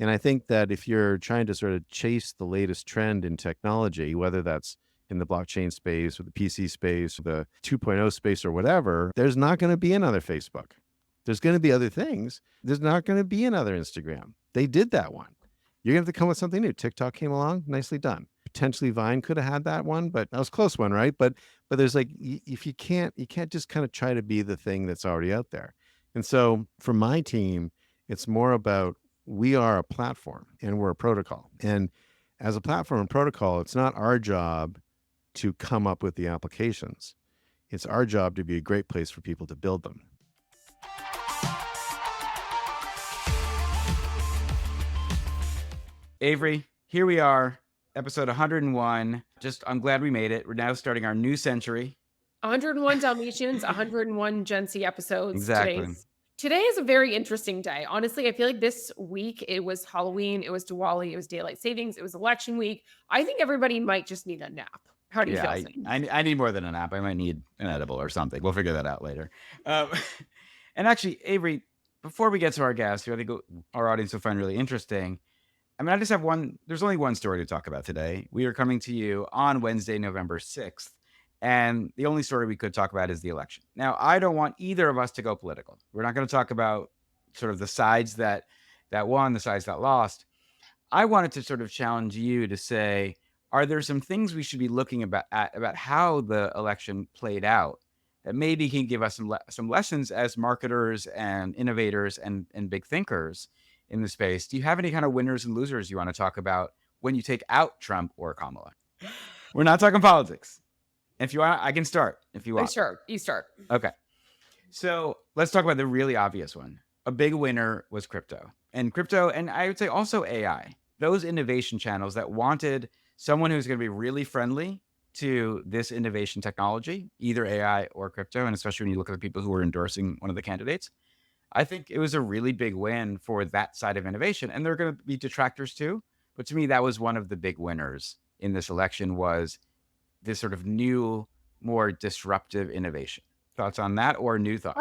And I think that if you're trying to sort of chase the latest trend in technology, whether that's in the blockchain space or the PC space or the 2.0 space or whatever, there's not going to be another Facebook. There's going to be other things. There's not going to be another Instagram. They did that one. You're going to have to come with something new. TikTok came along, nicely done. Potentially Vine could have had that one, but that was a close one, right? But there's like, if you can't just kind of try to be the thing that's already out there. And so for my team, it's more about, we are a platform and we're a protocol. And as a platform and protocol, it's not our job to come up with the applications. It's our job to be a great place for people to build them. Avery, here we are, episode 101. I'm glad we made it. We're now starting our new century. 101 Dalmatians, 101 Gen Z episodes. Exactly. Today is a very interesting day. Honestly, I feel like this week, it was Halloween, it was Diwali, it was daylight savings, it was election week. I think everybody might just need a nap. How do you feel? I need more than a nap. I might need an edible or something. We'll figure that out later. And actually, Avery, before we get to our guest, who I think our audience will find really interesting, I just have there's only one story to talk about today. We are coming to you on Wednesday, November 6th. And the only story we could talk about is the election. Now, I don't want either of us to go political. We're not going to talk about sort of the sides that won, the sides that lost. I wanted to sort of challenge you to say, are there some things we should be looking about how the election played out that maybe can give us some lessons as marketers and innovators and big thinkers in the space? Do you have any kind of winners and losers you want to talk about when you take out Trump or Kamala? We're not talking politics. If you want, I can start if you want. Sure, you start. Okay. So let's talk about the really obvious one. A big winner was crypto, and I would say also AI. Those innovation channels that wanted someone who's going to be really friendly to this innovation technology, either AI or crypto, and especially when you look at the people who were endorsing one of the candidates, I think it was a really big win for that side of innovation. And there are going to be detractors too. But to me, that was one of the big winners in this election, was this sort of new, more disruptive innovation. Thoughts on that, or new thoughts?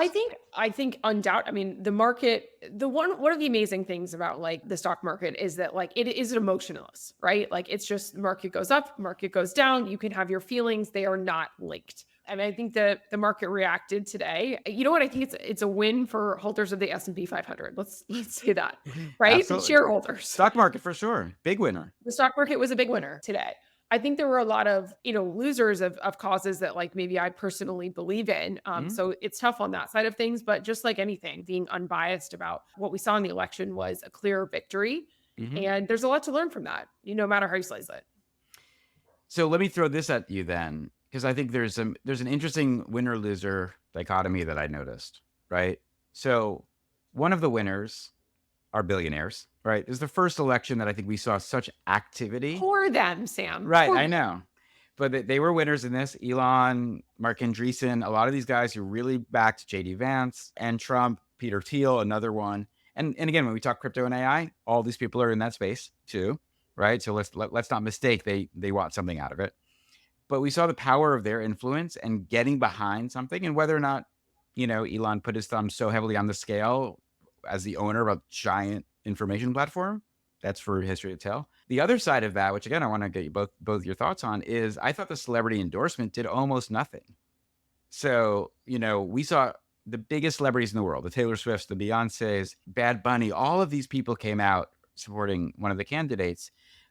I think undoubtedly, I mean, the market, one of the amazing things about like the stock market is that like it is emotionless, right? Like it's just market goes up, market goes down. You can have your feelings. They are not linked. And I think that the market reacted today. You know what? I think it's a win for holders of the S&P 500. Let's say that, right? Absolutely. Shareholders. Stock market for sure. Big winner. The stock market was a big winner today. I think there were a lot of, losers of causes that like maybe I personally believe in. So it's tough on that side of things, but just like anything, being unbiased about what we saw in the election was a clear victory. And there's a lot to learn from that, no matter how you slice it. So let me throw this at you then, because I think there's an interesting winner-loser dichotomy that I noticed, right? So one of the winners are billionaires, right? This is the first election that I think we saw such activity. For them, Sam. Right, I know. But they were winners in this. Elon, Mark Andreessen, a lot of these guys who really backed J.D. Vance and Trump, Peter Thiel, another one. And again, when we talk crypto and AI, all these people are in that space too, right? So let's not mistake they want something out of it. But we saw the power of their influence and getting behind something, and whether or not, Elon put his thumb so heavily on the scale as the owner of a giant information platform, that's for history to tell. The other side of that, which again, I want to get you both your thoughts on, is I thought the celebrity endorsement did almost nothing. So, we saw the biggest celebrities in the world, the Taylor Swifts, the Beyoncés, Bad Bunny, all of these people came out supporting one of the candidates.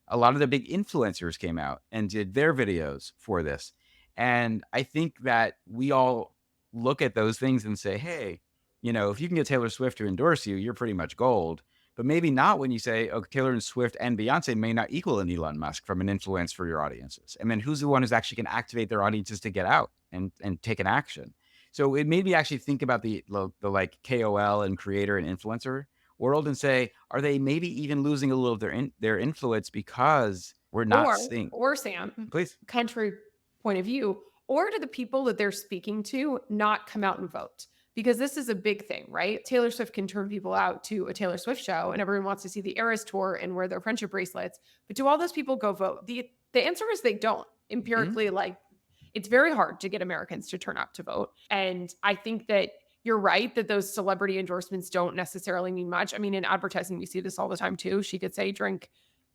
A lot of the big influencers came out and did their videos for this. And I think that we all look at those things and say, hey, if you can get Taylor Swift to endorse you, you're pretty much gold. But maybe not when you say, oh, Taylor Swift and Beyonce may not equal an Elon Musk from an influence for your audiences. And then who's the one who's actually going to activate their audiences to get out and take an action? So it made me actually think about the like KOL and creator and influencer world and say, are they maybe even losing a little of their influence because we're not seeing? Or Sam, please, contrary point of view, or do the people that they're speaking to not come out and vote? Because this is a big thing, right? Taylor Swift can turn people out to a Taylor Swift show and everyone wants to see the Eras tour and wear their friendship bracelets. But do all those people go vote? The answer is they don't. Empirically, like it's very hard to get Americans to turn out to vote. And I think that you're right that those celebrity endorsements don't necessarily mean much. I mean, in advertising, we see this all the time too. She could say drink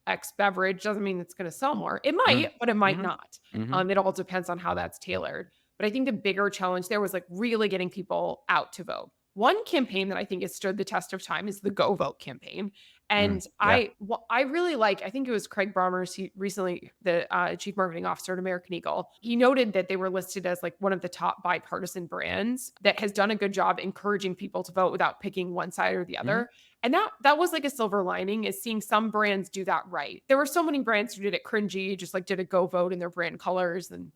X beverage, doesn't mean it's going to sell more. It Mm, might, but it might mhm, not. mhm. It all depends on how that's tailored. But I think the bigger challenge there was like really getting people out to vote. One campaign that I think has stood the test of time is the Go Vote campaign. And Yeah. I really like, I think it was Craig Bromers, he recently, the chief marketing officer at American Eagle. He noted that they were listed as like one of the top bipartisan brands that has done a good job encouraging people to vote without picking one side or the Mhm. other. And that was like a silver lining, is seeing some brands do that right. There were so many brands who did it cringy, just like did a Go Vote in their brand colors, and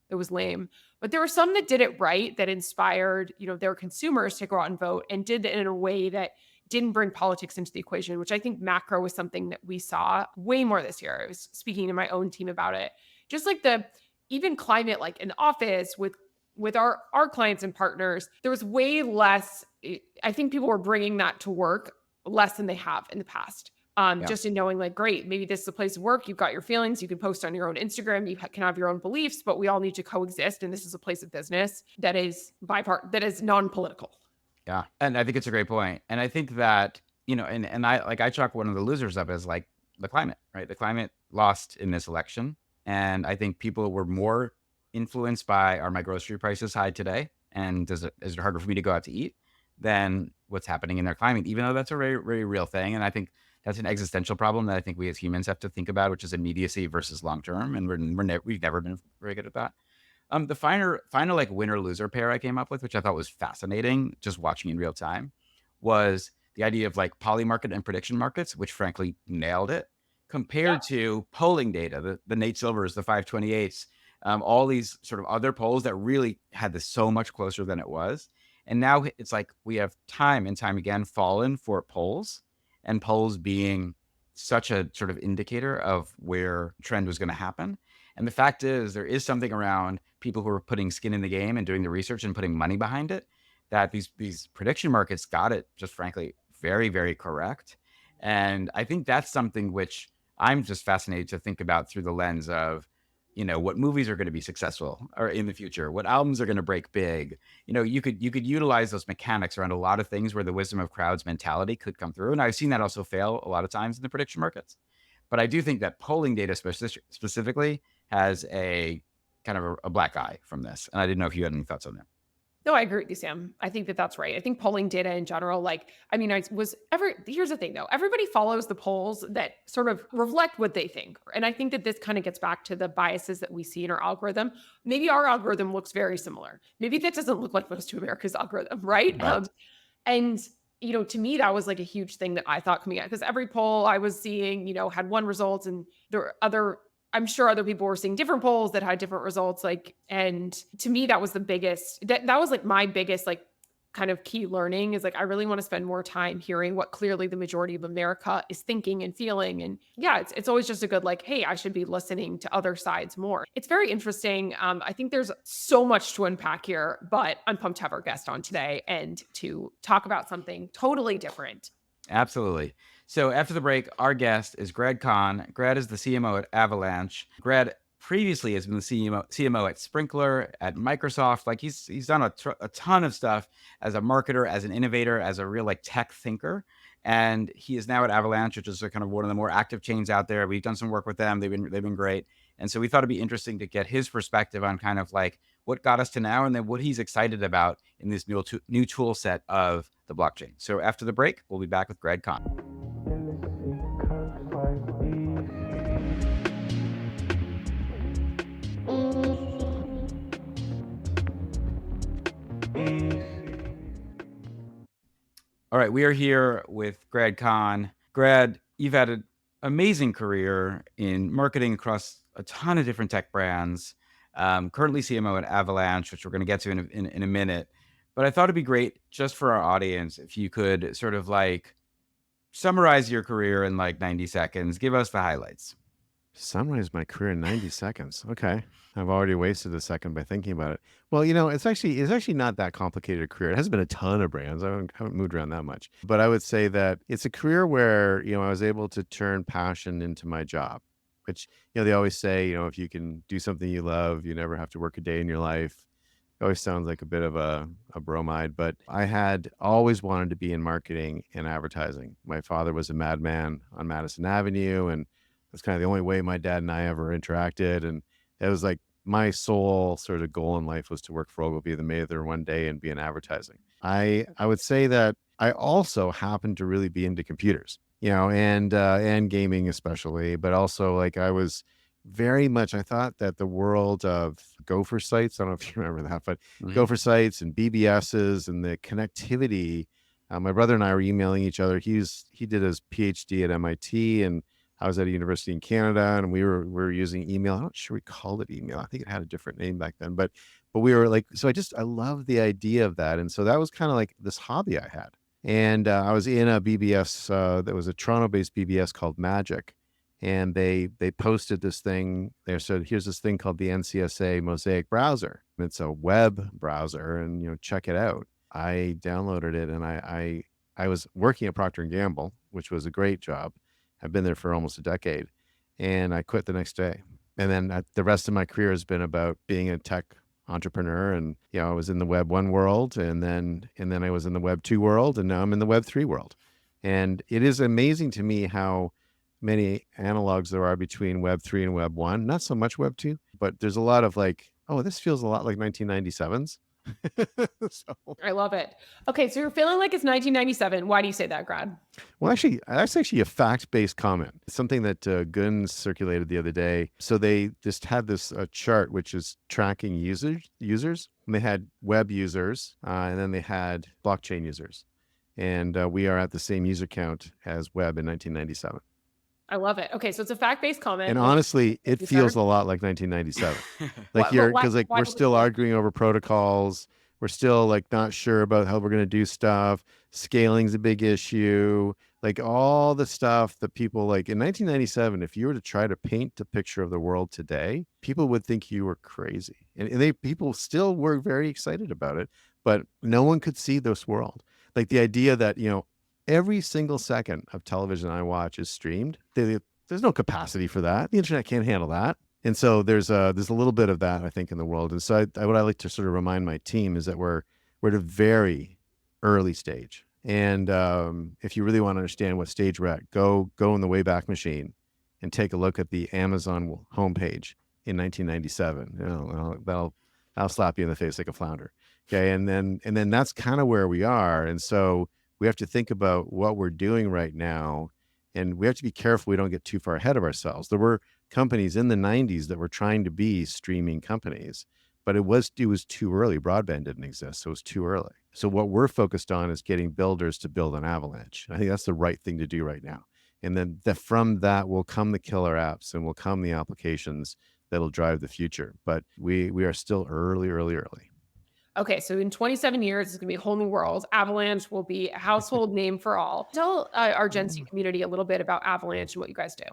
it was lame. But there were some that did it right, that inspired, their consumers to go out and vote, and did it in a way that didn't bring politics into the equation, which I think macro was something that we saw way more this year. I was speaking to my own team about it. Just like the even climate, like in office with our clients and partners, there was way less. I think people were bringing that to work less than they have in the past. Yeah. Just in knowing, like, great, maybe this is a place of work. You've got your feelings. You can post on your own Instagram. You can have your own beliefs, but we all need to coexist. And this is a place of business that is that is non-political. Yeah. And I think it's a great point. And I think that, and I chalk one of the losers up as like the climate, right? The climate lost in this election. And I think people were more influenced by, are my grocery prices high today? And is it harder for me to go out to eat than what's happening in their climate, even though that's a very, very real thing. And I think that's an existential problem that I think we as humans have to think about, which is immediacy versus long term. And we've never been very good at that. The final like winner loser pair I came up with, which I thought was fascinating, just watching in real time, was the idea of like poly market and prediction markets, which frankly nailed it, Yeah. compared to polling data, the Nate Silvers, the 528s, all these sort of other polls that really had this so much closer than it was. And now it's like we have time and time again fallen for polls, and polls being such a sort of indicator of where trend was going to happen. And the fact is, there is something around people who are putting skin in the game and doing the research and putting money behind it, that these prediction markets got it just frankly very, very correct. And I think that's something which I'm just fascinated to think about through the lens of, what movies are going to be successful or in the future, what albums are going to break big. You could utilize those mechanics around a lot of things where the wisdom of crowds mentality could come through. And I've seen that also fail a lot of times in the prediction markets. But I do think that polling data specifically has a kind of a black eye from this. And I didn't know if you had any thoughts on that. No, I agree with you, Sam. I think that that's right. I think polling data in general, like, I mean, here's the thing though, everybody follows the polls that sort of reflect what they think. And I think that this kind of gets back to the biases that we see in our algorithm. Maybe our algorithm looks very similar. Maybe that doesn't look like most of America's algorithm, right? Right. And to me, that was like a huge thing that I thought coming out, because every poll I was seeing, had one result, and there were I'm sure other people were seeing different polls that had different results. Like, and to me, that was the biggest, that was like my biggest, like, kind of key learning, is like, I really want to spend more time hearing what clearly the majority of America is thinking and feeling. And yeah, it's always just a good, like, hey, I should be listening to other sides more. It's very interesting. I think there's so much to unpack here, but I'm pumped to have our guest on today and to talk about something totally different. Absolutely. So after the break, our guest is Grad Conn. Grad is the CMO at Avalanche. Grad previously has been the CMO at Sprinklr, at Microsoft. Like he's done a ton of stuff as a marketer, as an innovator, as a real like tech thinker. And he is now at Avalanche, which is kind of one of the more active chains out there. We've done some work with them. They've been great. And so we thought it'd be interesting to get his perspective on kind of like what got us to now, and then what he's excited about in this new tool set of the blockchain. So after the break, we'll be back with Grad Conn. All right, we are here with Grad Conn. Grad, you've had an amazing career in marketing across a ton of different tech brands. Currently CMO at Avalanche, which we're going to get to in a minute. But I thought it'd be great just for our audience if you could sort of like summarize your career in like 90 seconds. Give us the highlights. Summarize my career in 90 seconds. Okay. I've already wasted a second by thinking about it. Well, it's actually not that complicated a career. It hasn't been a ton of brands. I haven't moved around that much. But I would say that it's a career where, I was able to turn passion into my job, which, they always say, if you can do something you love, you never have to work a day in your life. always sounds like a bit of a bromide, but I had always wanted to be in marketing and advertising. My father was a madman on Madison Avenue, and that's kind of the only way my dad and I ever interacted. And it was like my sole sort of goal in life was to work for Ogilvy the Mather one day and be in advertising. I would say that I also happened to really be into computers, and gaming especially, but also like I was very much, I thought that the world of Gopher sites, I don't know if you remember that, but Mhm. Gopher sites and BBSs and the connectivity. My brother and I were emailing each other. He did his PhD at MIT, and I was at a university in Canada, and we were using email. I'm not sure we called it email. I think it had a different name back then, but we were like, so I love the idea of that, and so that was kind of like this hobby I had. And I was in a BBS that was a Toronto-based BBS called Magic, and they posted this thing. They said, here's this thing called the NCSA Mosaic browser. It's a web browser, and check it out. I downloaded it, and I was working at Procter & Gamble, which was a great job. I've been there for almost a decade, and I quit the next day. And then the rest of my career has been about being a tech entrepreneur. And I was in the Web1 world, and then I was in the Web2 world, and now I'm in the Web3 world. And it is amazing to me how many analogs there are between Web3 and Web1. Not so much Web2, but there's a lot of like, oh, this feels a lot like 1997s. So, I love it. Okay, so you're feeling like it's 1997. Why do you say that, Grad? well, actually, that's actually a fact-based comment. It's something that Gunn circulated the other day. So they just had this chart, which is tracking users. And they had web users, and then they had blockchain users. And we are at the same user count as web in 1997. I love it. Okay, so it's a fact-based comment. And which honestly, it you feels said. a lot like 1997. Like But why- because like why we're does it still feel- arguing over protocols. We're still like not sure about how we're going to do stuff. Scaling's a big issue. Like all the stuff that people like in 1997, if you were to try to paint a picture of the world today, people would think you were crazy. And people still were very excited about it, but no one could see this world. Like the idea that, every single second of television I watch is streamed. There's no capacity for that. The internet can't handle that. And so there's a little bit of that, I think, in the world. And so what I like to sort of remind my team is that we're at a very early stage. And if you really want to understand what stage we're at, go in the Wayback Machine and take a look at the Amazon homepage in 1997. That'll slap you in the face like a flounder. Okay, and then that's kind of where we are. And so we have to think about what we're doing right now, and we have to be careful we don't get too far ahead of ourselves. There were companies in the 90s that were trying to be streaming companies, but it was too early. Broadband didn't exist, so it was too early. So what we're focused on is getting builders to build an Avalanche. I think that's the right thing to do right now. And then from that will come the killer apps, and will come the applications that'll drive the future. But we are still early. Okay, so in 27 years, it's going to be a whole new world. Avalanche will be a household name for all. Tell our Gen Z community a little bit about Avalanche and what you guys do.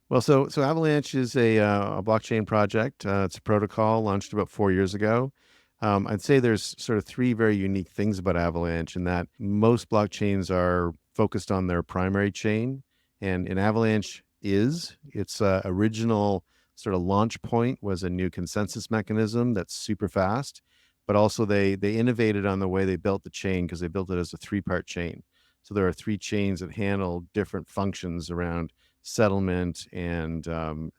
Well, so Avalanche is a blockchain project. It's a protocol launched about 4 years ago. I'd say there's sort of three very unique things about Avalanche, in that most blockchains are focused on their primary chain, and Avalanche its original sort of launch point was a new consensus mechanism that's super fast, but also they innovated on the way they built the chain, because they built it as a three-part chain. So there are three chains that handle different functions around settlement and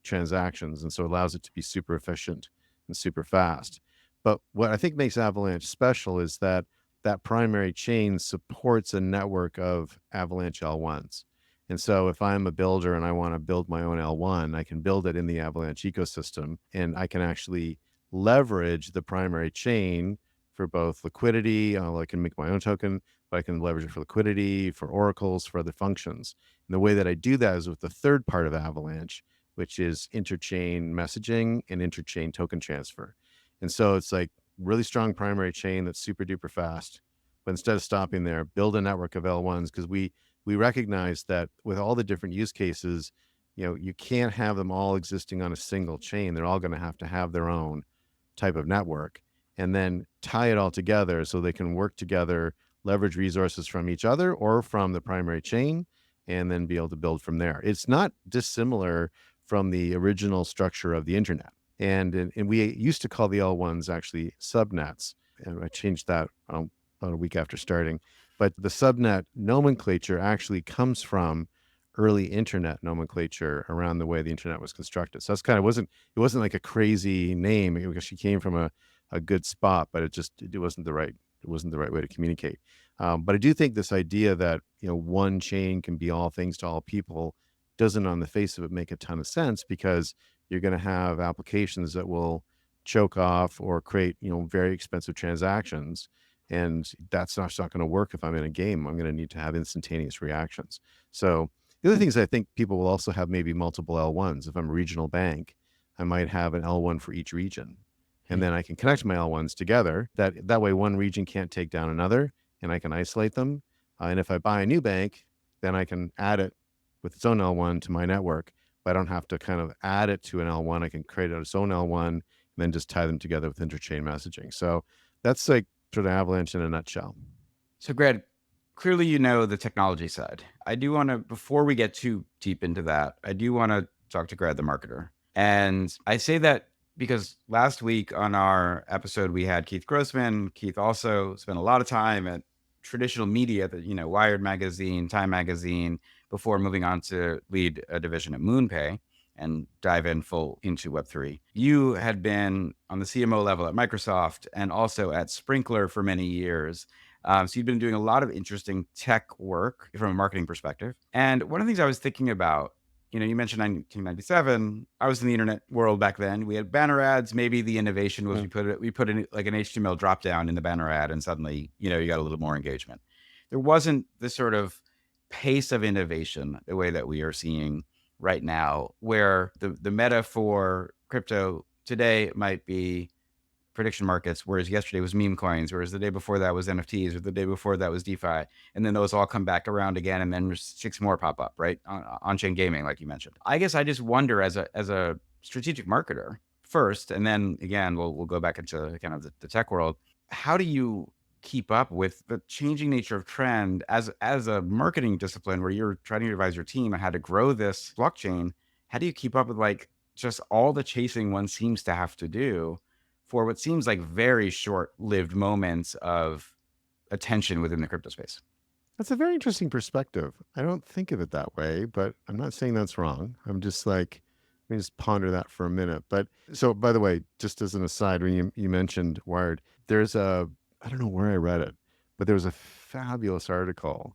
transactions, and so it allows it to be super efficient and super fast. But what I think makes Avalanche special is that primary chain supports a network of Avalanche L1s. And so if I'm a builder and I want to build my own L1, I can build it in the Avalanche ecosystem, and I can actually leverage the primary chain for both liquidity. I can make my own token, but I can leverage it for liquidity, for oracles, for other functions. And the way that I do that is with the third part of Avalanche, which is interchain messaging and interchain token transfer. And so it's like really strong primary chain that's super duper fast. But instead of stopping there, build a network of L1s, because we recognize that with all the different use cases, you can't have them all existing on a single chain. They're all going to have their own type of network, and then tie it all together so they can work together, leverage resources from each other or from the primary chain, and then be able to build from there. It's not dissimilar from the original structure of the internet. And we used to call the L1s actually subnets. And I changed that about a week after starting. But the subnet nomenclature actually comes from early internet nomenclature around the way the internet was constructed. So that's kind of it wasn't like a crazy name because she came from a good spot, but it wasn't the right way to communicate. But I do think this idea that, one chain can be all things to all people doesn't on the face of it make a ton of sense, because you're going to have applications that will choke off or create, very expensive transactions. And that's not going to work if I'm in a game. I'm going to need to have instantaneous reactions. So the other thing is I think people will also have maybe multiple L1s. If I'm a regional bank, I might have an L1 for each region. And then I can connect my L1s together. That way one region can't take down another, and I can isolate them. And if I buy a new bank, then I can add it with its own L1 to my network. But I don't have to kind of add it to an L1. I can create its own L1 and then just tie them together with interchain messaging. So that's like sort of Avalanche in a nutshell. So, Grad, clearly you know the technology side. I do want to, before we get too deep into that, I do want to talk to Grad the marketer. And I say that because last week on our episode, we had Keith Grossman. Keith also spent a lot of time at traditional media, Wired Magazine, Time Magazine, before moving on to lead a division at MoonPay and dive in full into Web3. You had been on the CMO level at Microsoft and also at Sprinklr for many years. So you've been doing a lot of interesting tech work from a marketing perspective. And one of the things I was thinking about, you mentioned 1997. I was in the internet world back then. We had banner ads. Maybe the innovation was we put in like an HTML dropdown in the banner ad, and suddenly, you got a little more engagement. There wasn't this sort of pace of innovation the way that we are seeing right now, where the meta for crypto today might be prediction markets, whereas yesterday was meme coins, whereas the day before that was NFTs, or the day before that was DeFi. And then those all come back around again, and then 6 more pop up, right? On-chain gaming, like you mentioned. I guess I just wonder, as a strategic marketer first, and then again, we'll go back into kind of the tech world. How do you keep up with the changing nature of trend as a marketing discipline where you're trying to advise your team on how to grow this blockchain? How do you keep up with like just all the chasing one seems to have to do for what seems like very short-lived moments of attention within the crypto space? That's a very interesting perspective. I don't think of it that way, but I'm not saying that's wrong. I'm just like, let me just ponder that for a minute. But so, by the way, just as an aside, when you mentioned Wired, I don't know where I read it, but there was a fabulous article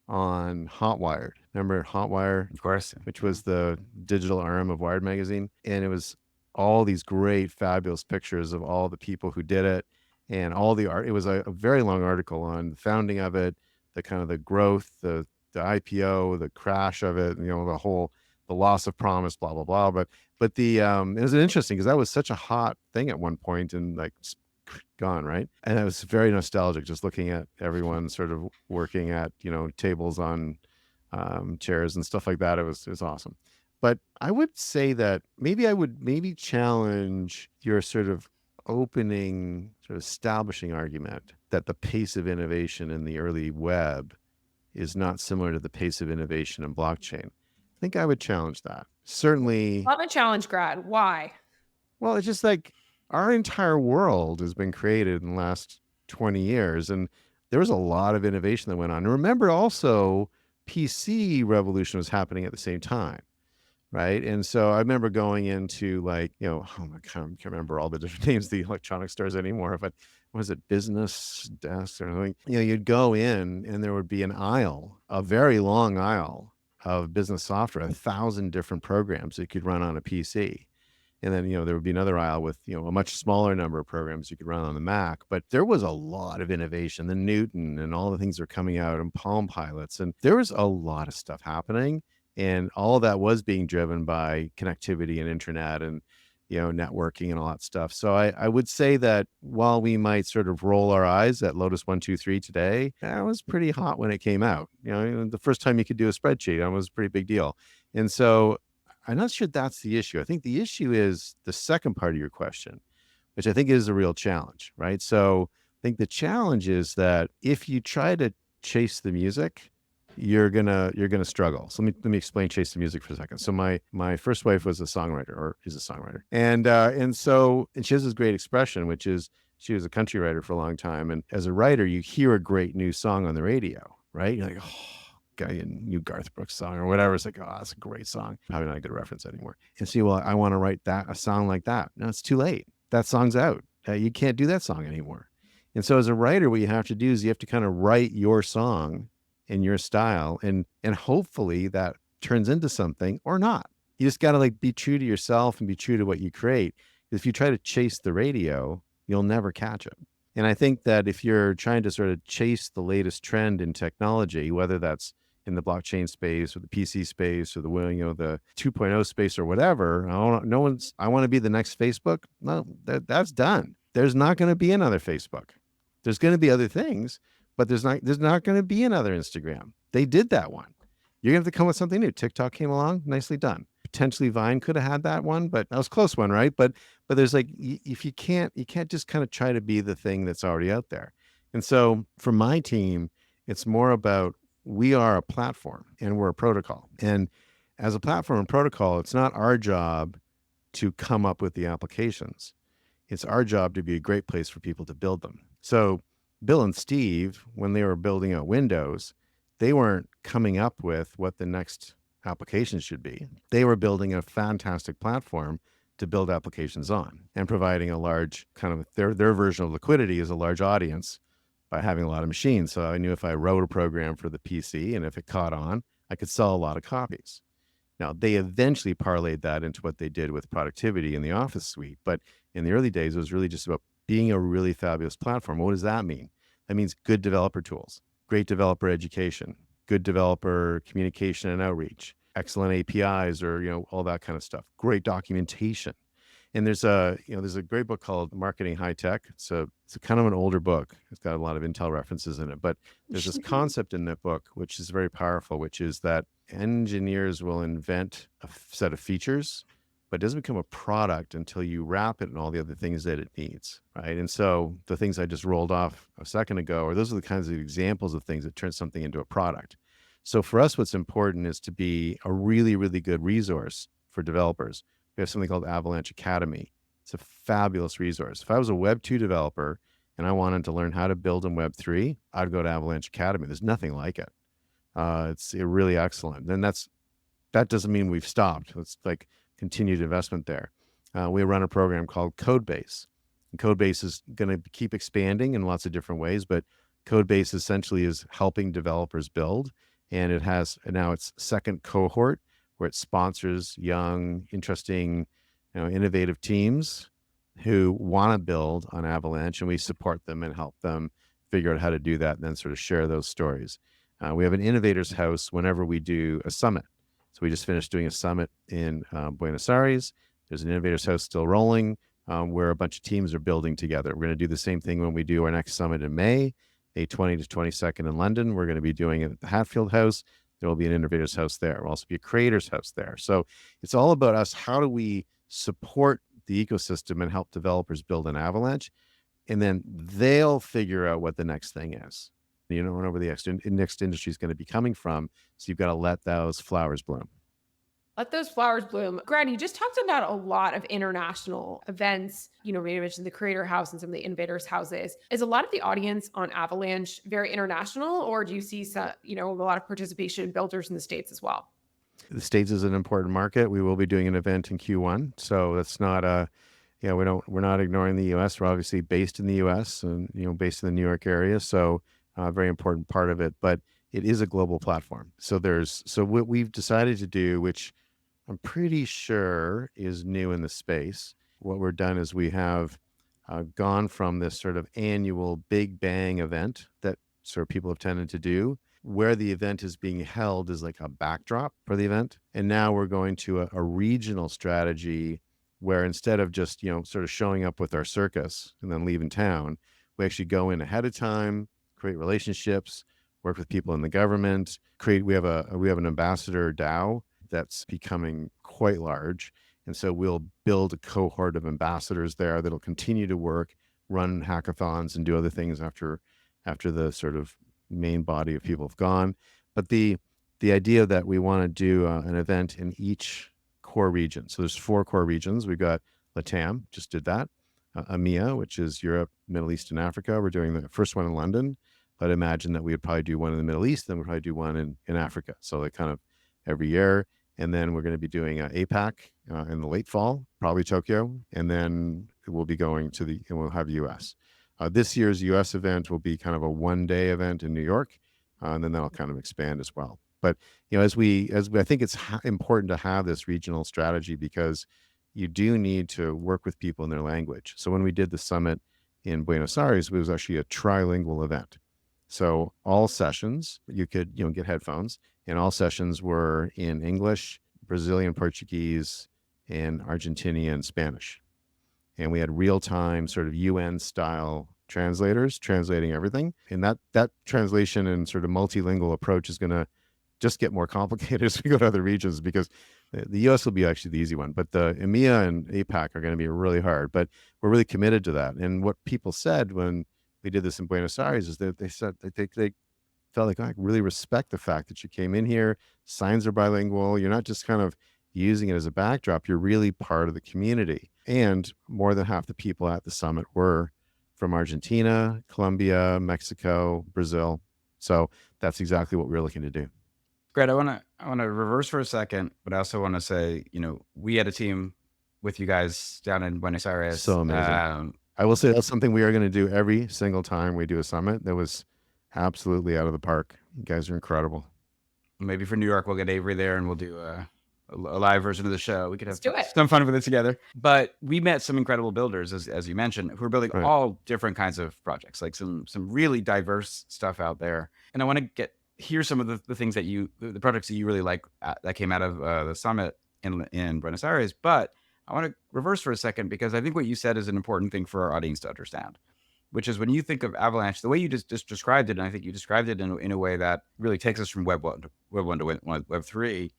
on Hotwired. Remember Hotwire? Of course. Which was the digital arm of Wired magazine. And it was all these great, fabulous pictures of all the people who did it and all the art. It was a very long article on the founding of it, the kind of the growth, the IPO, the crash of it, the loss of promise, blah, blah, blah. But it was interesting because that was such a hot thing at one point and like gone, right? And it was very nostalgic just looking at everyone sort of working at, tables on chairs and stuff like that. It was awesome. But I would say that I would challenge your sort of opening, sort of establishing argument that the pace of innovation in the early web is not similar to the pace of innovation in blockchain. I think I would challenge that. Certainly. Love a challenge, Grad. Why? Well, it's just like our entire world has been created in the last 20 years, and there was a lot of innovation that went on. And remember also, PC revolution was happening at the same time. Right. And so I remember going into like, oh my God, I can't remember all the different names of the electronic stores anymore, but was it Business Desk or something? You'd go in and there would be an aisle, a very long aisle of business software, 1,000 different programs that you could run on a PC. And then, there would be another aisle with, a much smaller number of programs you could run on the Mac. But there was a lot of innovation, the Newton and all the things that are coming out and Palm Pilots. And there was a lot of stuff happening. And all of that was being driven by connectivity and internet and, networking and all that stuff. So I would say that while we might sort of roll our eyes at Lotus 123 today, that was pretty hot when it came out. The first time you could do a spreadsheet, that was a pretty big deal. And so I'm not sure that's the issue. I think the issue is the second part of your question, which I think is a real challenge, right? So I think the challenge is that if you try to chase the music, you're gonna struggle. So let me explain Chase the Music for a second. So my first wife was a songwriter, or is a songwriter, and she has this great expression, which is she was a country writer for a long time, and as a writer, you hear a great new song on the radio, right? You're like, oh, guy, a new Garth Brooks song or whatever. It's like, oh, that's a great song. Probably not a good reference anymore. And see, well, I want to write a song like that. No, it's too late. That song's out. You can't do that song anymore. And so as a writer, what you have to do is you have to kind of write your song in your style, and hopefully that turns into something or not. You just got to like be true to yourself and be true to what you create. If you try to chase the radio, you'll never catch it. And I think that if you're trying to sort of chase the latest trend in technology, whether that's in the blockchain space or the PC space or the 2.0 space or whatever, I want to be the next Facebook. No, that's done. There's not going to be another Facebook. There's going to be other things, but there's not going to be another Instagram. They did that one. You're going to have to come with something new. TikTok came along, nicely done. Potentially Vine could have had that one, but that was a close one, right? But there's like, if you can't just kind of try to be the thing that's already out there. And so for my team, it's more about, we are a platform and we're a protocol. And as a platform and protocol, it's not our job to come up with the applications. It's our job to be a great place for people to build them. So Bill and Steve, when they were building out Windows, they weren't coming up with what the next applications should be. They were building a fantastic platform to build applications on, and providing a large kind of their version of liquidity is a large audience by having a lot of machines. So I knew if I wrote a program for the PC and if it caught on, I could sell a lot of copies. Now, they eventually parlayed that into what they did with productivity in the Office suite. But in the early days, it was really just about being a really fabulous platform. What does that mean? That means good developer tools, great developer education, good developer communication and outreach, excellent APIs, or all that kind of stuff, great documentation. And there's a great book called Marketing High Tech. It's a kind of an older book. It's got a lot of Intel references in it, but there's this concept in that book, which is very powerful, which is that engineers will invent a set of features, but it doesn't become a product until you wrap it in all the other things that it needs, right? And so the things I just rolled off a second ago, or those are the kinds of examples of things that turn something into a product. So for us, what's important is to be a really, really good resource for developers. We have something called Avalanche Academy. It's a fabulous resource. If I was a Web2 developer and I wanted to learn how to build in Web3, I'd go to Avalanche Academy. There's nothing like it. It's really excellent. And that doesn't mean we've stopped. It's like continued investment there. We run a program called Codebase. And Codebase is going to keep expanding in lots of different ways, but Codebase essentially is helping developers build. And it has now its second cohort, where it sponsors young, interesting, innovative teams who want to build on Avalanche, and we support them and help them figure out how to do that, and then sort of share those stories. We have an innovators house whenever we do a summit. So we just finished doing a summit in Buenos Aires. There's an innovators house still rolling, where a bunch of teams are building together. We're going to do the same thing when we do our next summit in May, May 20 to 22nd in London. We're going to be doing it at the Hatfield House. There will be an innovators house there. There will also be a creators house there. So it's all about us. How do we support the ecosystem and help developers build an Avalanche? And then they'll figure out what the next thing is. You don't know where the next industry is going to be coming from. So you've got to let those flowers bloom. Let those flowers bloom. Grad, you just talked about a lot of international events. You mentioned the Creator House and some of the Innovators Houses. Is a lot of the audience on Avalanche very international, or do you see a lot of participation in builders in the States as well? The States is an important market. We will be doing an event in Q1, so that's not we're not ignoring the U.S. We're obviously based in the U.S. and based in the New York area, so a very important part of it. But it is a global platform. So what we've decided to do, which I'm pretty sure is new in the space. What we're done is we have gone from this sort of annual big bang event that sort of people have tended to do, where the event is being held is like a backdrop for the event. And now we're going to a regional strategy where instead of just, sort of showing up with our circus and then leaving town, we actually go in ahead of time, create relationships, work with people in the government, we have an ambassador DAO that's becoming quite large. And so we'll build a cohort of ambassadors there that'll continue to work, run hackathons and do other things after the sort of main body of people have gone. But the idea that we want to do an event in each core region. So there's 4 core regions. We've got LATAM, just did that. EMEA, which is Europe, Middle East, and Africa. We're doing the first one in London, but imagine that we would probably do one in the Middle East, then we'd probably do one in Africa. So like kind of every year. And then we're going to be doing APAC in the late fall, probably Tokyo. And then we'll be going and we'll have US. This year's US event will be kind of a 1-day event in New York. And then that'll kind of expand as well. But, as we I think it's important to have this regional strategy because you do need to work with people in their language. So when we did the summit in Buenos Aires, it was actually a trilingual event. So all sessions, you could, get headphones, and all sessions were in English, Brazilian Portuguese, and Argentinian Spanish. And we had real-time sort of UN style translators translating everything. And that translation and sort of multilingual approach is going to just get more complicated as we go to other regions because the US will be actually the easy one, but the EMEA and APAC are going to be really hard, but we're really committed to that. And what people said when we did this in Buenos Aires is that they said that they felt like, I really respect the fact that you came in here, signs are bilingual, you're not just kind of using it as a backdrop, you're really part of the community. And more than half the people at the summit were from Argentina, Colombia, Mexico, Brazil. So that's exactly what we're looking to do. Greg, I want to reverse for a second, but I also want to say, we had a team with you guys down in Buenos Aires. So amazing. I will say that's something we are going to do every single time we do a summit. That was absolutely out of the park. You guys are incredible. Maybe for New York, we'll get Avery there and we'll do a live version of the show. We could have do it. some fun with it together. But we met some incredible builders, as you mentioned, who are building all different kinds of projects, like some really diverse stuff out there. And I want to hear some of the things that the projects that you really like that came out of the summit in Buenos Aires. But I want to reverse for a second because I think what you said is an important thing for our audience to understand, which is when you think of Avalanche, the way you just described it, and I think you described it in a way that really takes us from Web1 to Web3.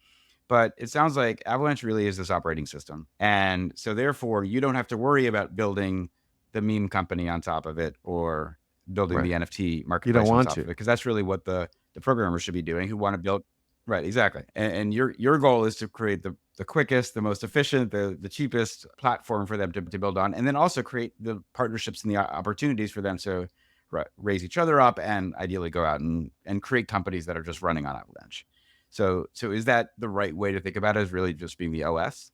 But it sounds like Avalanche really is this operating system. And so therefore, you don't have to worry about building the meme company on top of it or building the NFT marketplace on top of it, because that's really what the programmers should be doing who want to build. Right, exactly. And your goal is to create the quickest, the most efficient, the cheapest platform for them to build on, and then also create the partnerships and the opportunities for them to raise each other up and ideally go out and create companies that are just running on Avalanche. So is that the right way to think about it, is really just being the OS?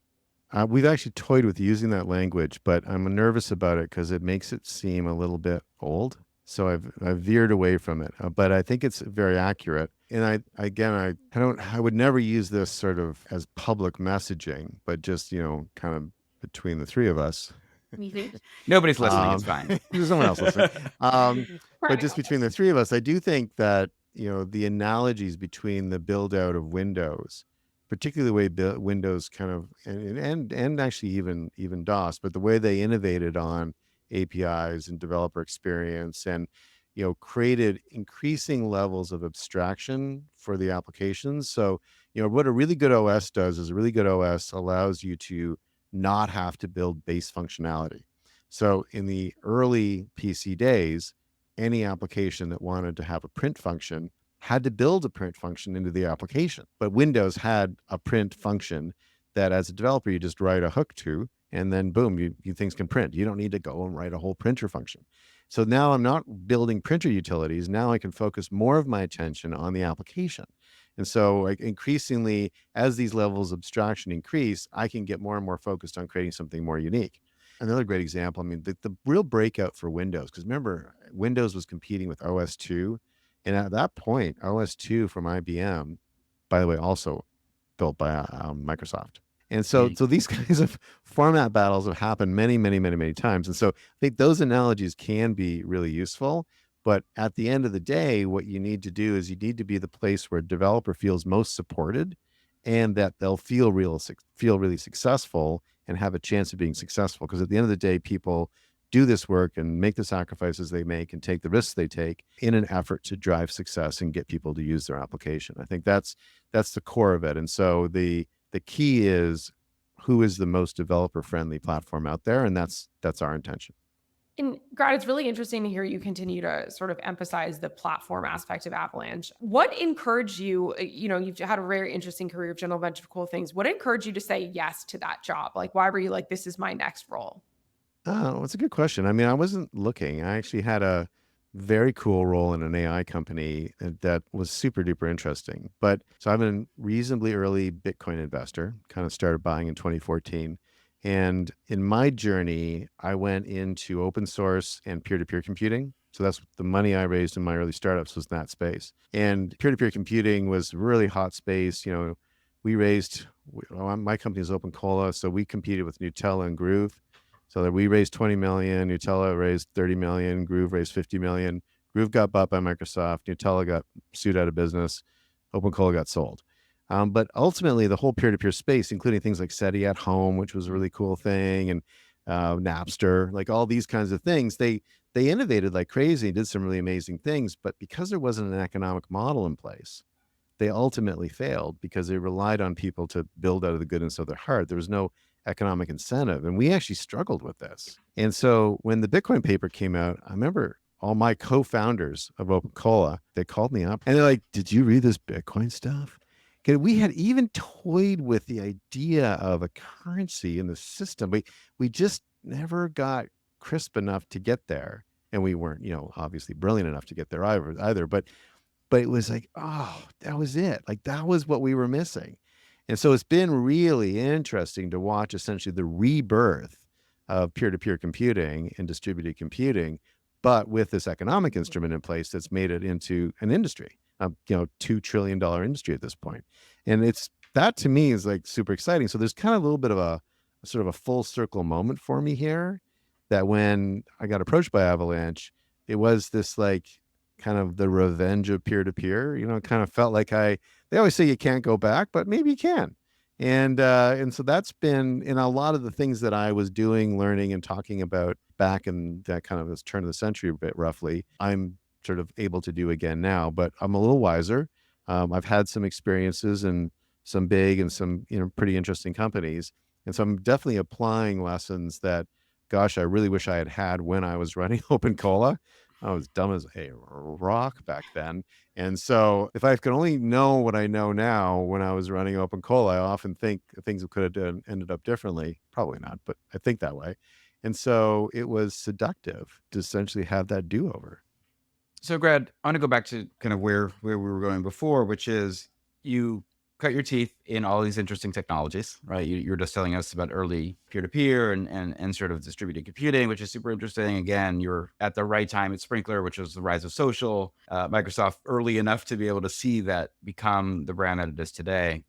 We've actually toyed with using that language, but I'm nervous about it because it makes it seem a little bit old. So I've veered away from it, but I think it's very accurate. And I would never use this sort of as public messaging, but just, kind of between the three of us. Nobody's listening. It's fine. There's someone else listening. But just between the three of us, I do think that, the analogies between the build out of Windows, particularly the way Windows kind of, and actually even DOS, but the way they innovated on APIs and developer experience and, created increasing levels of abstraction for the applications. So, what a really good OS does is a really good OS allows you to not have to build base functionality. So in the early PC days, any application that wanted to have a print function had to build a print function into the application. But Windows had a print function that as a developer, you just write a hook to, and then boom, you things can print. You don't need to go and write a whole printer function. So now I'm not building printer utilities. Now I can focus more of my attention on the application. And so increasingly, as these levels of abstraction increase, I can get more and more focused on creating something more unique. Another great example, the real breakout for Windows, because remember, Windows was competing with OS2. And at that point, OS2 from IBM, by the way, also built by Microsoft. And so these kinds of format battles have happened many, many, many, many times. And so I think those analogies can be really useful. But at the end of the day, what you need to do is you need to be the place where a developer feels most supported and that they'll feel really successful and have a chance of being successful. Because at the end of the day, people do this work and make the sacrifices they make and take the risks they take in an effort to drive success and get people to use their application. I think that's the core of it. And so the key is who is the most developer friendly platform out there, and that's our intention. And Grad, it's really interesting to hear you continue to sort of emphasize the platform aspect of Avalanche. What encouraged you? You've had a very interesting career, you've done a bunch of cool things. What encouraged you to say yes to that job? Like, why were you like, this is my next role? Oh, it's a good question. I mean, I wasn't looking. I actually had a very cool role in an AI company that was super duper interesting. But so I'm a reasonably early Bitcoin investor, kind of started buying in 2014. And in my journey, I went into open source and peer-to-peer computing. So that's the money I raised in my early startups was in that space. And peer-to-peer computing was really hot space. We raised, my company is Open Cola, so we competed with Nutella and Groove. So that we raised 20 million, Nutella raised 30 million, Groove raised 50 million. Groove got bought by Microsoft, Nutella got sued out of business, OpenCola got sold. But ultimately, the whole peer-to-peer space, including things like SETI at Home, which was a really cool thing, and Napster, like all these kinds of things, they innovated like crazy and did some really amazing things. But because there wasn't an economic model in place, they ultimately failed because they relied on people to build out of the goodness of their heart. There was no economic incentive. And we actually struggled with this. And so when the Bitcoin paper came out, I remember all my co-founders of Open Cola, they called me up and they're like, did you read this Bitcoin stuff? Because we had even toyed with the idea of a currency in the system. We just never got crisp enough to get there. And we weren't, obviously brilliant enough to get there either. But it was like, oh, that was it. Like that was what we were missing. And so it's been really interesting to watch essentially the rebirth of peer-to-peer computing and distributed computing, but with this economic instrument in place that's made it into an industry, $2 trillion industry at this point. And that to me is like super exciting. So there's kind of a little bit of a sort of a full circle moment for me here that when I got approached by Avalanche, it was this like kind of the revenge of peer-to-peer, it kind of felt like they always say you can't go back, but maybe you can. And so that's been in a lot of the things that I was doing, learning and talking about back in that kind of this turn of the century a bit roughly, I'm sort of able to do again now, but I'm a little wiser. I've had some experiences in some big and some, pretty interesting companies. And so I'm definitely applying lessons that, gosh, I really wish I had had when I was running Open Cola. I was dumb as a rock back then. And so if I could only know what I know now when I was running Open Cola, I often think things could have ended up differently. Probably not, but I think that way. And so it was seductive to essentially have that do-over. So, Grad, I want to go back to kind of where we were going before, which is you cut your teeth in all these interesting technologies, right? You're just telling us about early peer-to-peer and sort of distributed computing, which is super interesting. Again, you're at the right time at Sprinklr, which was the rise of social. Microsoft early enough to be able to see that become the brand that it is today.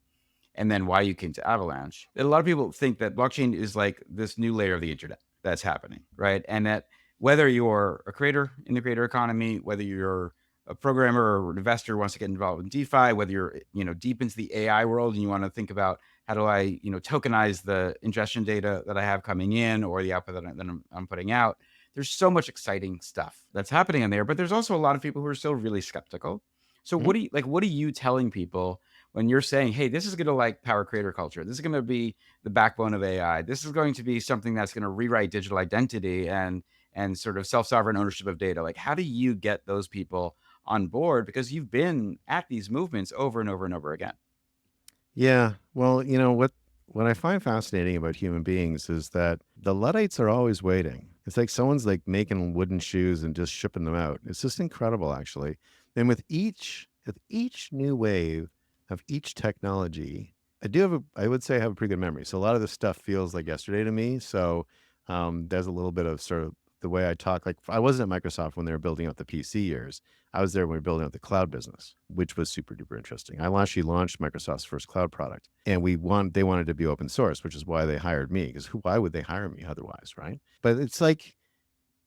And then why you came to Avalanche. A lot of people think that blockchain is like this new layer of the internet that's happening, right? And that whether you're a creator in the creator economy, whether you're a programmer or an investor who wants to get involved in DeFi, whether you're deep into the AI world and you want to think about how do I tokenize the ingestion data that I have coming in or the output that I'm putting out. There's so much exciting stuff that's happening in there, but there's also a lot of people who are still really skeptical. So what are you telling people when you're saying, hey, this is going to like power creator culture? This is going to be the backbone of AI. This is going to be something that's going to rewrite digital identity and sort of self-sovereign ownership of data. Like, how do you get those people on board? Because you've been at these movements over and over and over again. Yeah. Well, what I find fascinating about human beings is that the Luddites are always waiting. It's like someone's like making wooden shoes and just shipping them out. It's just incredible, actually. And with each new wave of each technology, I would say I have a pretty good memory. So a lot of this stuff feels like yesterday to me. So there's a little bit of sort of the way I talk. Like I wasn't at Microsoft when they were building out the PC years. I was there when we were building out the cloud business, which was super duper interesting. I actually launched Microsoft's first cloud product, and they wanted to be open source, which is why they hired me. Because why would they hire me otherwise, right? But it's like,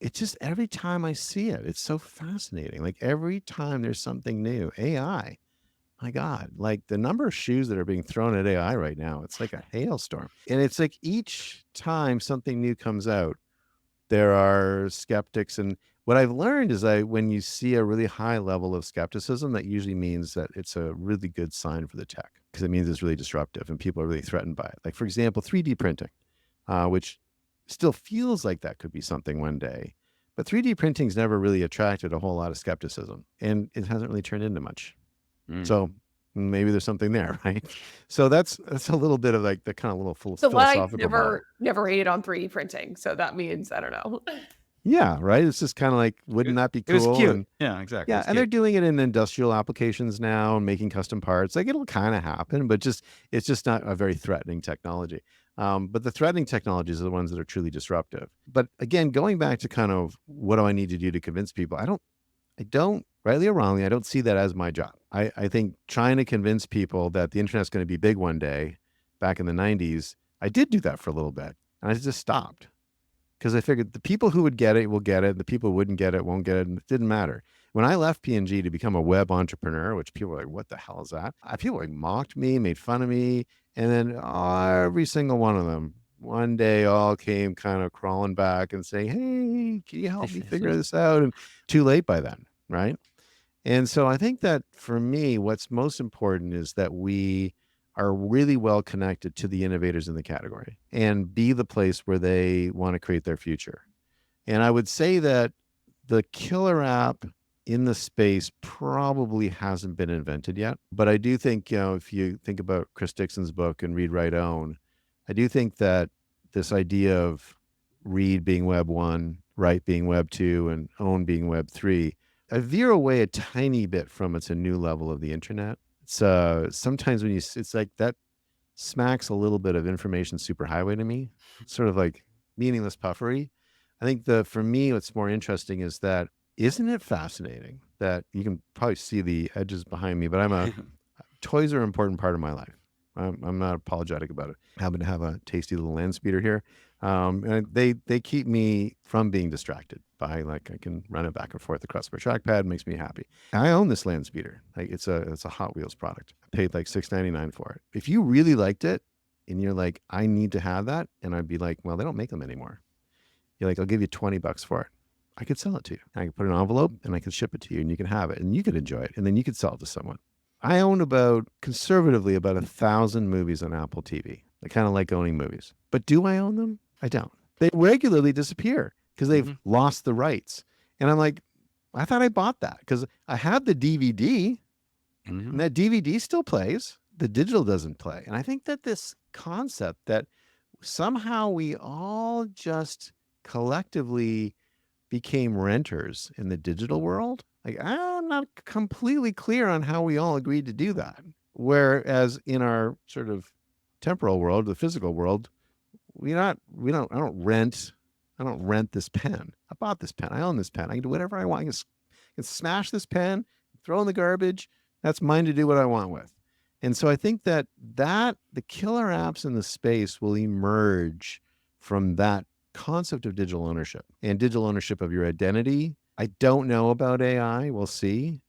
it's just every time I see it, it's so fascinating. Like every time there's something new, AI. My God, like the number of shoes that are being thrown at AI right now, it's like a hailstorm. And it's like each time something new comes out, there are skeptics. And what I've learned is when you see a really high level of skepticism, that usually means that it's a really good sign for the tech because it means it's really disruptive and people are really threatened by it. Like, for example, 3D printing, which still feels like that could be something one day. But 3D printing's never really attracted a whole lot of skepticism, and it hasn't really turned into much. So maybe there's something there, right? So that's a little bit of like the kind of little So Light philosophical ball. never hated on 3D printing. So that means, I don't know. Yeah, right. It's just kind of like, wouldn't that be It was cool? cute. And Yeah, exactly. yeah, It's and they're cute. doing it in industrial applications now and making custom parts. Like it'll kind of happen, but it's just not a very threatening technology. But the threatening technologies are the ones that are truly disruptive. But again, going back to kind of what do I need to do to convince people? I don't, rightly or wrongly, I don't see that as my job. I think trying to convince people that the internet's going to be big one day, back in the 90s, I did do that for a little bit, and I just stopped. Because I figured the people who would get it will get it. The people who wouldn't get it won't get it. And it didn't matter. When I left P&G to become a web entrepreneur, which people were like, what the hell is that? People like mocked me, made fun of me. And then every single one of them, one day all came kind of crawling back and saying, hey, can you help me figure this out? And too late by then, right? And so I think that for me, what's most important is that we are really well connected to the innovators in the category and be the place where they want to create their future. And I would say that the killer app in the space probably hasn't been invented yet. But I do think, if you think about Chris Dixon's book and Read, Write, Own, I do think that this idea of read being Web1, write being Web2, and own being Web3, I veer away a tiny bit from it's a new level of the internet. It's sometimes when it's like that smacks a little bit of information superhighway to me, sort of like meaningless puffery. I think for me, what's more interesting is that, isn't it fascinating that you can probably see the edges behind me, but toys are an important part of my life. I'm not apologetic about it. I happen to have a tasty little land speeder here. And they keep me from being distracted by, like, I can run it back and forth across my trackpad. Makes me happy. I own this land speeder. Like it's a Hot Wheels product. I paid like $6.99 for it. If you really liked it and you're like, I need to have that, and I'd be like, well, they don't make them anymore. You're like, I'll give you $20 for it. I could sell it to you. I could put an envelope and I could ship it to you, and you can have it and you could enjoy it, and then you could sell it to someone. I own conservatively about 1,000 movies on Apple TV. I kind of like owning movies. But do I own them? I don't. They regularly disappear because they've lost the rights. And I'm like, I thought I bought that because I have the DVD and that DVD still plays. The digital doesn't play. And I think that this concept that somehow we all just collectively became renters in the digital world. Like, I'm not completely clear on how we all agreed to do that. Whereas in our sort of temporal world, the physical world, I don't rent this pen. I bought this pen. I own this pen. I can do whatever I want. I can smash this pen, throw in the garbage. That's mine to do what I want with. And so I think that the killer apps in the space will emerge from that concept of digital ownership and digital ownership of your identity. I don't know about AI. We'll see.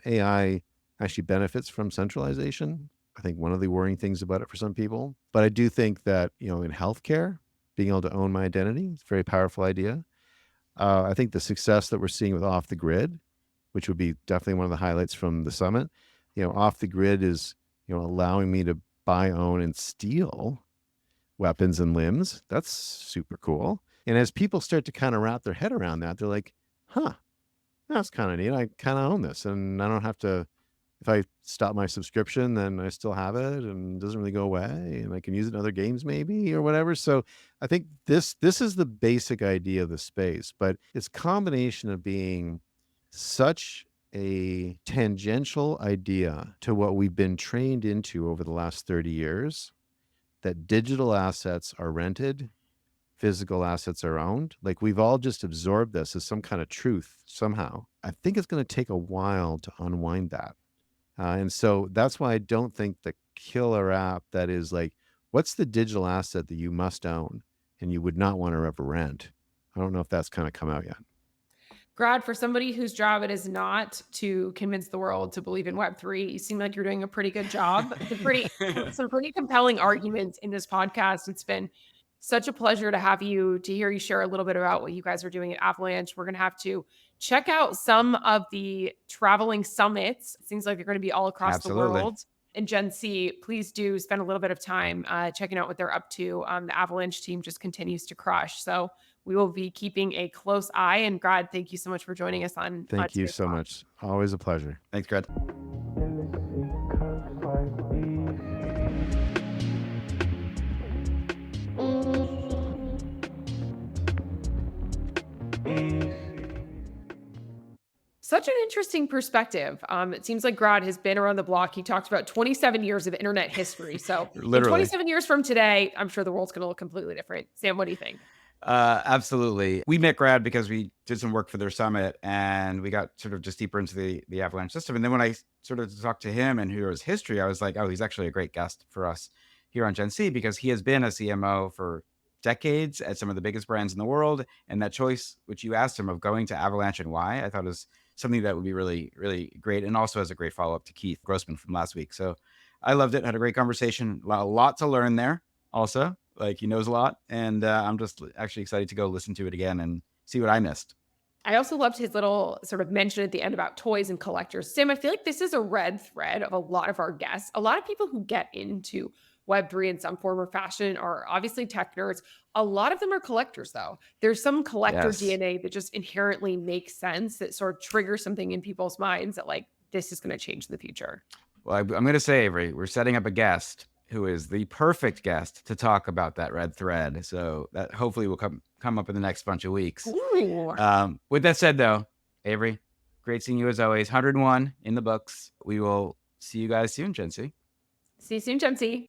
AI actually benefits from centralization. I think one of the worrying things about it for some people. But I do think that, in healthcare, being able to own my identity, it's a very powerful idea. I think the success that we're seeing with off the grid, which would be definitely one of the highlights from the summit, off the grid is, allowing me to buy, own, and steal weapons and limbs. That's super cool. And as people start to kind of wrap their head around that, they're like, huh, that's kind of neat. I kind of own this, and I don't have to, if I stop my subscription, then I still have it and it doesn't really go away, and I can use it in other games maybe or whatever. So I think this is the basic idea of the space, but it's a combination of being such a tangential idea to what we've been trained into over the last 30 years, that digital assets are rented, physical assets are owned. Like, we've all just absorbed this as some kind of truth somehow. I think it's going to take a while to unwind that. And so that's why I don't think the killer app that is like, what's the digital asset that you must own and you would not want to ever rent? I don't know if that's kind of come out yet. Grad, for somebody whose job it is not to convince the world to believe in Web3, you seem like you're doing a pretty good job. Some pretty compelling arguments in this podcast. It's been such a pleasure to hear you share a little bit about what you guys are doing at Avalanche. We're going to have to check out some of the traveling summits. It seems like they're going to be all across the world. and Gen C, please do spend a little bit of time checking out what they're up to. The Avalanche team just continues to crush. So we will be keeping a close eye. And Grad, thank you so much for joining us on Thank you today's so call. much. Always a pleasure. Thanks, Grad. Such an interesting perspective. It seems like Grad has been around the block. He talked about 27 years of internet history. So in Literally. 27 years from today, I'm sure the world's going to look completely different. Sam, what do you think? Absolutely. We met Grad because we did some work for their summit and we got sort of just deeper into the Avalanche system. And then when I sort of talked to him and hear his history, I was like, oh, he's actually a great guest for us here on Gen C because he has been a CMO for decades at some of the biggest brands in the world. And that choice, which you asked him of going to Avalanche and why, I thought is something that would be really, really great. And also as a great follow-up to Keith Grossman from last week. So I loved it. Had a great conversation. A lot to learn there also. Like he knows a lot. And I'm just actually excited to go listen to it again and see what I missed. I also loved his little sort of mention at the end about toys and collectors. Sam, I feel like this is a red thread of a lot of our guests. A lot of people who get into Web3 in some form or fashion are obviously tech nerds. A lot of them are collectors, though. There's some collector Yes. DNA that just inherently makes sense, that sort of triggers something in people's minds that like, this is going to change in the future. Well, I'm going to say, Avery, we're setting up a guest who is the perfect guest to talk about that red thread. So that hopefully will come up in the next bunch of weeks. Ooh. With that said, though, Avery, great seeing you as always. 101 in the books. We will see you guys soon, Gen C. See you soon, Gen C.